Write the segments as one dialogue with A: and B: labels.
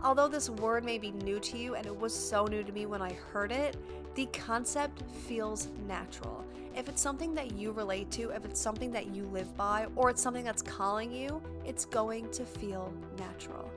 A: Although this word may be new to you, and it was so new to me when I heard it, the concept feels natural. If it's something that you relate to, if it's something that you live by, or it's something that's calling you, it's going to feel natural.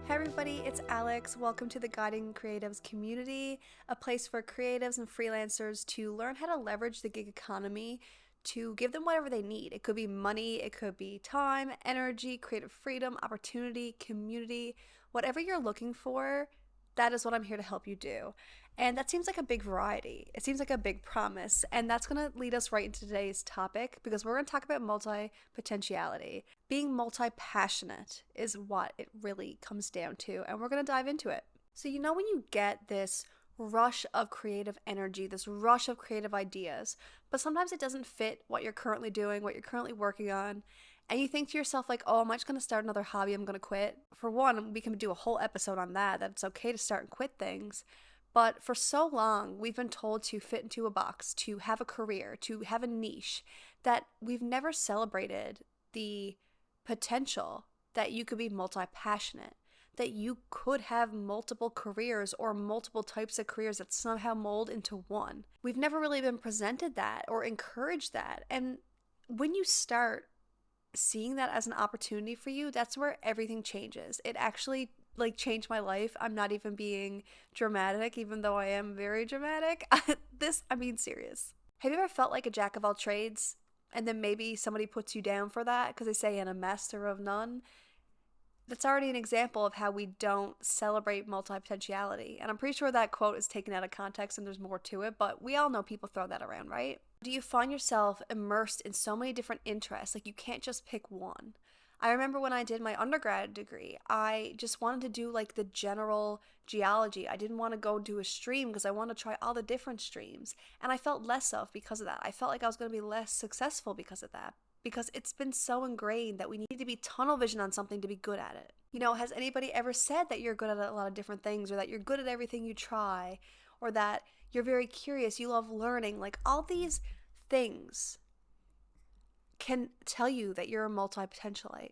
A: Hey everybody, it's Alex. Welcome to the Guiding Creatives community, a place for creatives and freelancers to learn how to leverage the gig economy to give them whatever they need. It could be money, it could be time, energy, creative freedom, opportunity, community, whatever you're looking for, that is what I'm here to help you do. And that seems like a big variety. It seems like a big promise. And that's going to lead us right into today's topic because we're going to talk about multipotentiality. Being multi-passionate is what it really comes down to. And we're going to dive into it. So, when you get this rush of creative energy, this rush of creative ideas, but sometimes it doesn't fit what you're currently doing, what you're currently working on. And you think to yourself, like, oh, am I just going to start another hobby? I'm going to quit. For one, we can do a whole episode on that it's okay to start and quit things. But for so long, we've been told to fit into a box, to have a career, to have a niche, that we've never celebrated the potential that you could be multi-passionate, that you could have multiple careers or multiple types of careers that somehow mold into one. We've never really been presented that or encouraged that. And when you start seeing that as an opportunity for you, that's where everything changes. It actually changed my life. I'm not even being dramatic, even though I am very dramatic. Serious. Have you ever felt like a jack of all trades and then maybe somebody puts you down for that because they say, and a master of none? That's already an example of how we don't celebrate multipotentiality. And I'm pretty sure that quote is taken out of context and there's more to it, but we all know people throw that around, right? Do you find yourself immersed in so many different interests? Like you can't just pick one. I remember when I did my undergrad degree, I just wanted to do like the general geology. I didn't want to go do a stream because I wanted to try all the different streams. And I felt less of because of that. I felt like I was going to be less successful because of that. Because it's been so ingrained that we need to be tunnel vision on something to be good at it. Has anybody ever said that you're good at a lot of different things, or that you're good at everything you try, or that you're very curious, you love learning? Like all these things can tell you that you're a multipotentialite.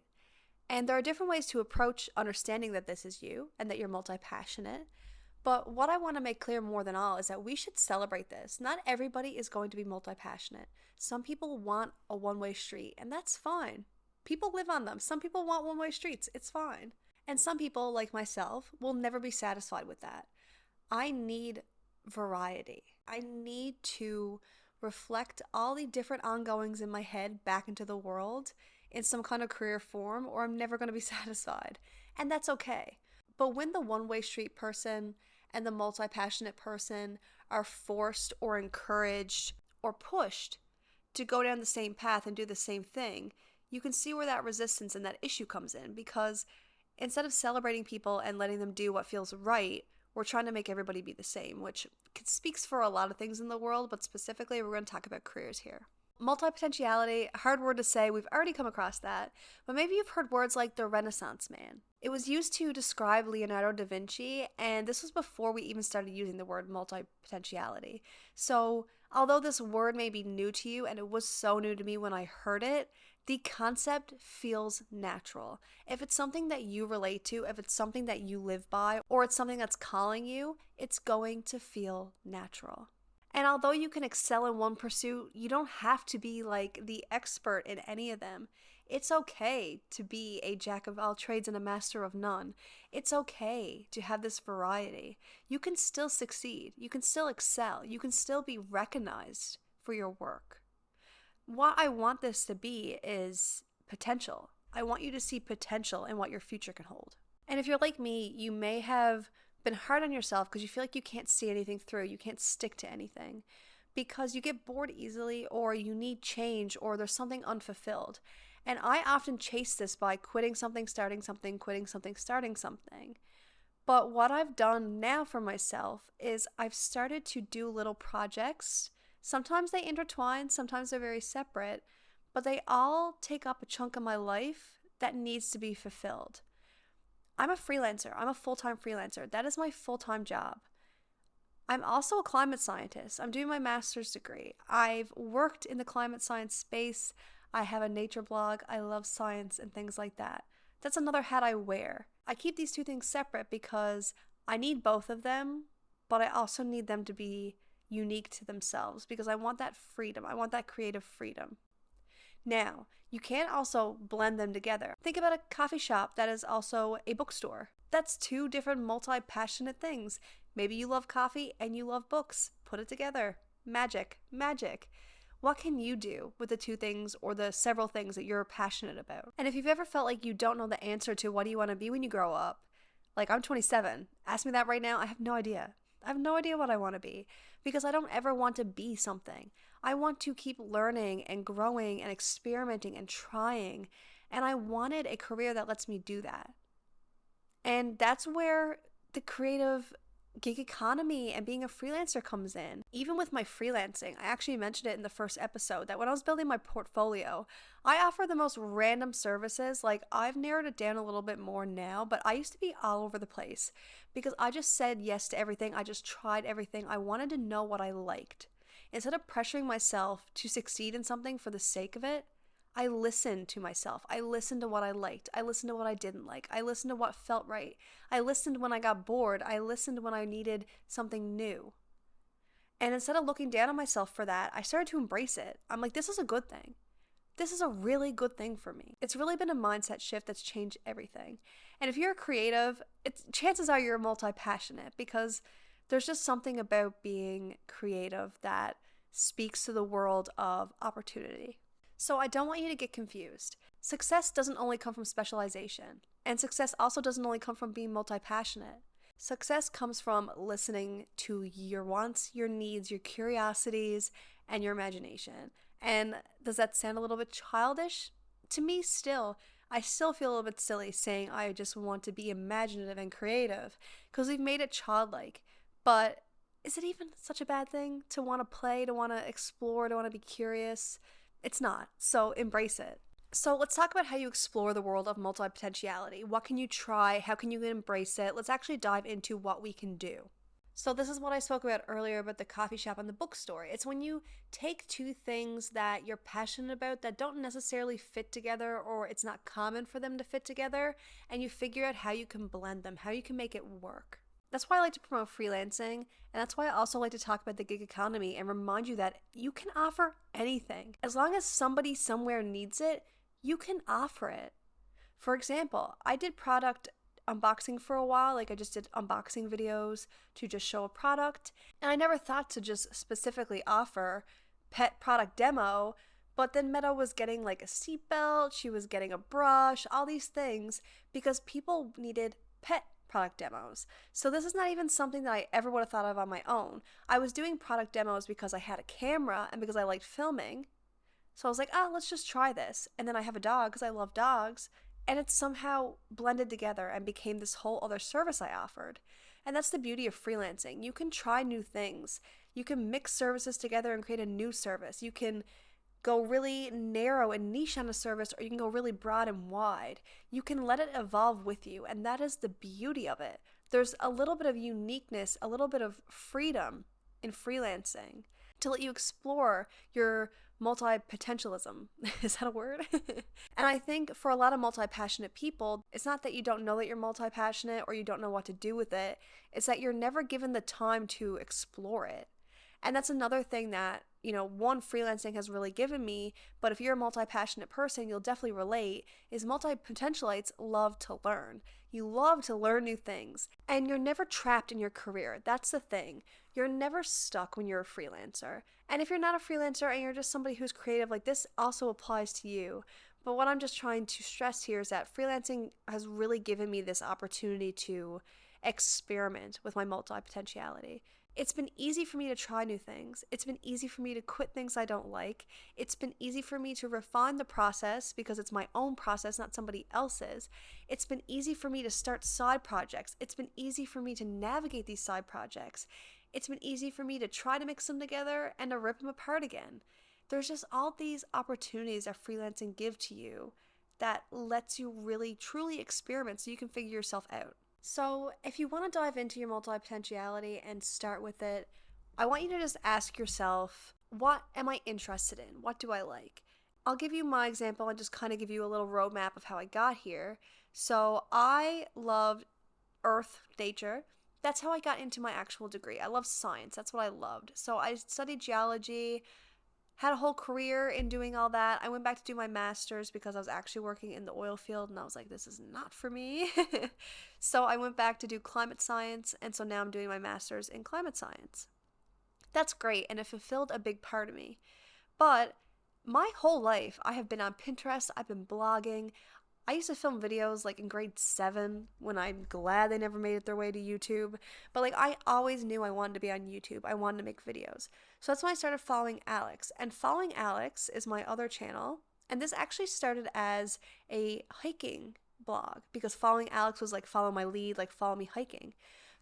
A: And there are different ways to approach understanding that this is you and that you're multi-passionate. But what I want to make clear more than all is that we should celebrate this. Not everybody is going to be multi-passionate. Some people want a one-way street, and that's fine. People live on them. Some people want one-way streets. It's fine. And some people, like myself, will never be satisfied with that. I need variety. I need to reflect all the different ongoings in my head back into the world in some kind of career form, or I'm never going to be satisfied. And that's okay. But when the one-way street person and the multi-passionate person are forced or encouraged or pushed to go down the same path and do the same thing, you can see where that resistance and that issue comes in, because instead of celebrating people and letting them do what feels right, we're trying to make everybody be the same, which speaks for a lot of things in the world, but specifically we're going to talk about careers here. Multipotentiality, hard word to say, we've already come across that, but maybe you've heard words like the Renaissance man. It was used to describe Leonardo da Vinci, and this was before we even started using the word multipotentiality. So, although this word may be new to you, and it was so new to me when I heard it, the concept feels natural. If it's something that you relate to, if it's something that you live by, or it's something that's calling you, it's going to feel natural. And although you can excel in one pursuit, you don't have to be like the expert in any of them. It's okay to be a jack of all trades and a master of none. It's okay to have this variety. You can still succeed. You can still excel. You can still be recognized for your work. What I want this to be is potential. I want you to see potential in what your future can hold. And if you're like me, you may have been hard on yourself because you feel like you can't see anything through, you can't stick to anything, because you get bored easily, or you need change, or there's something unfulfilled. And I often chase this by quitting something, starting something, quitting something, starting something. But what I've done now for myself is I've started to do little projects. Sometimes they intertwine, sometimes they're very separate, but they all take up a chunk of my life that needs to be fulfilled. I'm a freelancer. I'm a full-time freelancer. That is my full-time job. I'm also a climate scientist. I'm doing my master's degree. I've worked in the climate science space. I have a nature blog. I love science and things like that. That's another hat I wear. I keep these two things separate because I need both of them, but I also need them to be unique to themselves because I want that freedom. I want that creative freedom. Now, you can also blend them together. Think about a coffee shop that is also a bookstore. That's two different multi-passionate things. Maybe you love coffee and you love books. Put it together. Magic. Magic. What can you do with the two things or the several things that you're passionate about? And if you've ever felt like you don't know the answer to what do you want to be when you grow up, like I'm 27, ask me that right now, I have no idea. I have no idea what I want to be because I don't ever want to be something. I want to keep learning and growing and experimenting and trying, and I wanted a career that lets me do that. And that's where the creative gig economy and being a freelancer comes in. Even with my freelancing, I actually mentioned it in the first episode that when I was building my portfolio, I offer the most random services. Like, I've narrowed it down a little bit more now, but I used to be all over the place because I just said yes to everything. I just tried everything. I wanted to know what I liked. Instead of pressuring myself to succeed in something for the sake of it, I listened to myself. I listened to what I liked. I listened to what I didn't like. I listened to what felt right. I listened when I got bored. I listened when I needed something new. And instead of looking down on myself for that, I started to embrace it. I'm like, this is a good thing. This is a really good thing for me. It's really been a mindset shift that's changed everything. And if you're a creative, chances are you're multi-passionate because there's just something about being creative that speaks to the world of opportunity. So I don't want you to get confused. Success doesn't only come from specialization, and success also doesn't only come from being multi-passionate. Success comes from listening to your wants, your needs, your curiosities, and your imagination. And does that sound a little bit childish? To me, still. I still feel a little bit silly saying I just want to be imaginative and creative because we've made it childlike. But is it even such a bad thing to want to play, to want to explore, to want to be curious? It's not, so embrace it. So let's talk about how you explore the world of multipotentiality. What can you try? How can you embrace it? Let's actually dive into what we can do. So this is what I spoke about earlier about the coffee shop and the bookstore. It's when you take two things that you're passionate about that don't necessarily fit together or it's not common for them to fit together, and you figure out how you can blend them, how you can make it work. That's why I like to promote freelancing, and that's why I also like to talk about the gig economy and remind you that you can offer anything. As long as somebody somewhere needs it, you can offer it. For example, I did product unboxing for a while, like I just did unboxing videos to just show a product, and I never thought to just specifically offer pet product demo, but then Meadow was getting like a seatbelt, she was getting a brush, all these things because people needed pet product demos. So this is not even something that I ever would have thought of on my own. I was doing product demos because I had a camera and because I liked filming. So I was like, let's just try this. And then I have a dog because I love dogs. And it somehow blended together and became this whole other service I offered. And that's the beauty of freelancing. You can try new things. You can mix services together and create a new service. You can go really narrow and niche on a service, or you can go really broad and wide. You can let it evolve with you, and that is the beauty of it. There's a little bit of uniqueness, a little bit of freedom in freelancing to let you explore your multipotentialism. Is that a word? And I think for a lot of multi-passionate people, it's not that you don't know that you're multi-passionate or you don't know what to do with it. It's that you're never given the time to explore it. And that's another thing that, one, freelancing has really given me, but if you're a multi-passionate person, you'll definitely relate, is multipotentialites love to learn. You love to learn new things, and you're never trapped in your career. That's the thing. You're never stuck when you're a freelancer. And if you're not a freelancer and you're just somebody who's creative, like this also applies to you. But what I'm just trying to stress here is that freelancing has really given me this opportunity to experiment with my multipotentiality. It's been easy for me to try new things. It's been easy for me to quit things I don't like. It's been easy for me to refine the process because it's my own process, not somebody else's. It's been easy for me to start side projects. It's been easy for me to navigate these side projects. It's been easy for me to try to mix them together and to rip them apart again. There's just all these opportunities that freelancing give to you that lets you really truly experiment so you can figure yourself out. So if you want to dive into your multipotentiality and start with it, I want you to just ask yourself, what am I interested in? What do I like? I'll give you my example and just kind of give you a little roadmap of how I got here. So I loved earth, nature. That's how I got into my actual degree. I love science. That's what I loved. So I studied geology, had a whole career in doing all that. I went back to do my master's because I was actually working in the oil field and I was like, this is not for me. So I went back to do climate science, and so now I'm doing my master's in climate science. That's great, and it fulfilled a big part of me. But my whole life, I have been on Pinterest, I've been blogging. I used to film videos like in grade 7 when I'm glad they never made it their way to YouTube. But like I always knew I wanted to be on YouTube. I wanted to make videos. So that's when I started following Alex. And following Alex is my other channel. And this actually started as a hiking blog because following Alex was like follow my lead, like follow me hiking.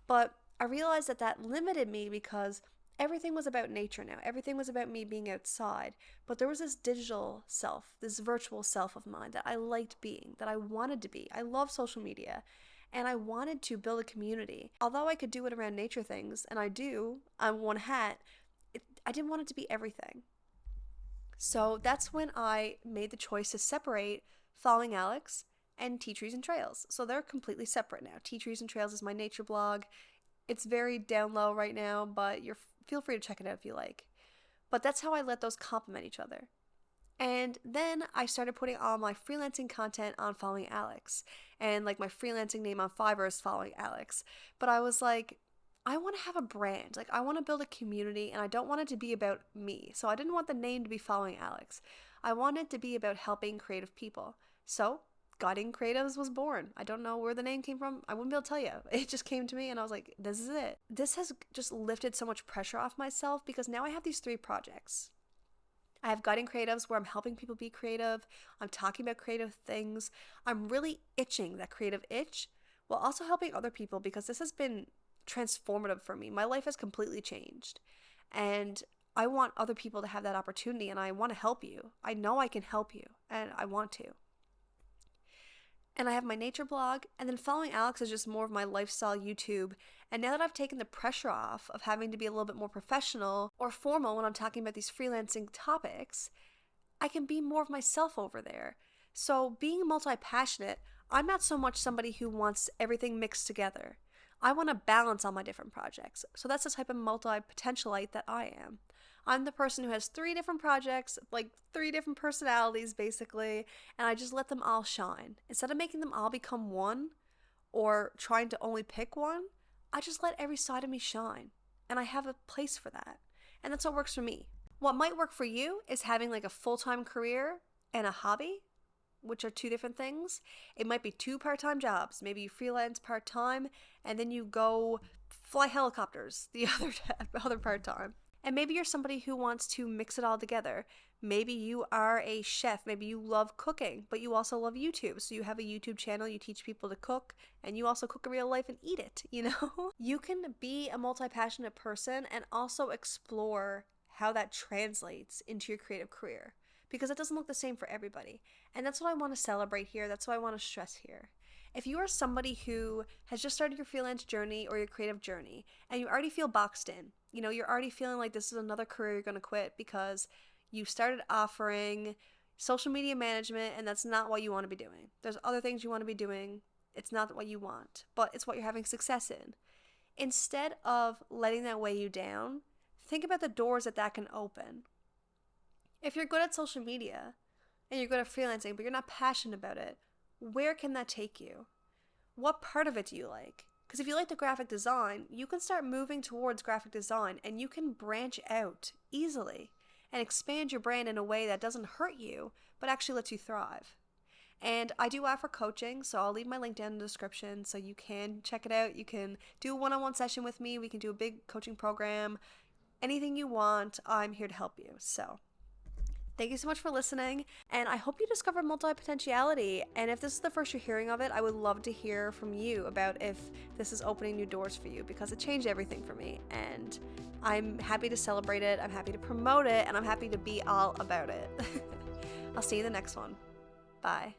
A: But I realized that that limited me because everything was about nature now. Everything was about me being outside. But there was this digital self, this virtual self of mine that I liked being, that I wanted to be. I love social media and I wanted to build a community. Although I could do it around nature things, and I do on one hat, I didn't want it to be everything. So that's when I made the choice to separate following Alex and Tea Trees and Trails. So they're completely separate now. Tea Trees and Trails is my nature blog. It's very down low right now, but feel free to check it out if you like. But that's how I let those complement each other. And then I started putting all my freelancing content on following Alex. And like my freelancing name on Fiverr is following Alex. But I was like, I want to have a brand. Like I want to build a community and I don't want it to be about me. So I didn't want the name to be following Alex. I wanted it to be about helping creative people. So Guiding Creatives was born. I don't know where the name came from. I wouldn't be able to tell you. It just came to me and I was like, this is it. This has just lifted so much pressure off myself because now I have these 3 projects. I have Guiding Creatives where I'm helping people be creative. I'm talking about creative things. I'm really itching that creative itch while also helping other people because this has been transformative for me. My life has completely changed. And I want other people to have that opportunity and I want to help you. I know I can help you and I want to. And I have my nature blog, and then following Alex is just more of my lifestyle YouTube. And now that I've taken the pressure off of having to be a little bit more professional or formal when I'm talking about these freelancing topics, I can be more of myself over there. So being multi-passionate, I'm not so much somebody who wants everything mixed together. I want to balance all my different projects. So that's the type of multipotentialite that I am. I'm the person who has 3 different projects, like 3 different personalities basically, and I just let them all shine. Instead of making them all become one or trying to only pick one, I just let every side of me shine. And I have a place for that. And that's what works for me. What might work for you is having like a full-time career and a hobby, which are 2 different things. It might be 2 part-time jobs. Maybe you freelance part-time and then you go fly helicopters the other part-time. And maybe you're somebody who wants to mix it all together. Maybe you are a chef. Maybe you love cooking, but you also love YouTube. So you have a YouTube channel, you teach people to cook, and you also cook in real life and eat it, you know? You can be a multi-passionate person and also explore how that translates into your creative career because it doesn't look the same for everybody. And that's what I want to celebrate here. That's what I want to stress here. If you are somebody who has just started your freelance journey or your creative journey and you already feel boxed in, you know, you're already feeling like this is another career you're going to quit because you started offering social media management and that's not what you want to be doing. There's other things you want to be doing. It's not what you want, but it's what you're having success in. Instead of letting that weigh you down, think about the doors that can open. If you're good at social media and you're good at freelancing, but you're not passionate about it, where can that take you? What part of it do you like? Because if you like the graphic design, you can start moving towards graphic design and you can branch out easily and expand your brand in a way that doesn't hurt you, but actually lets you thrive. And I do offer coaching, so I'll leave my link down in the description so you can check it out. You can do a one-on-one session with me. We can do a big coaching program. Anything you want, I'm here to help you. So thank you so much for listening, and I hope you discover multipotentiality. And if this is the first you're hearing of it, I would love to hear from you about if this is opening new doors for you, because it changed everything for me, and I'm happy to celebrate it, I'm happy to promote it, and I'm happy to be all about it. I'll see you in the next one. Bye.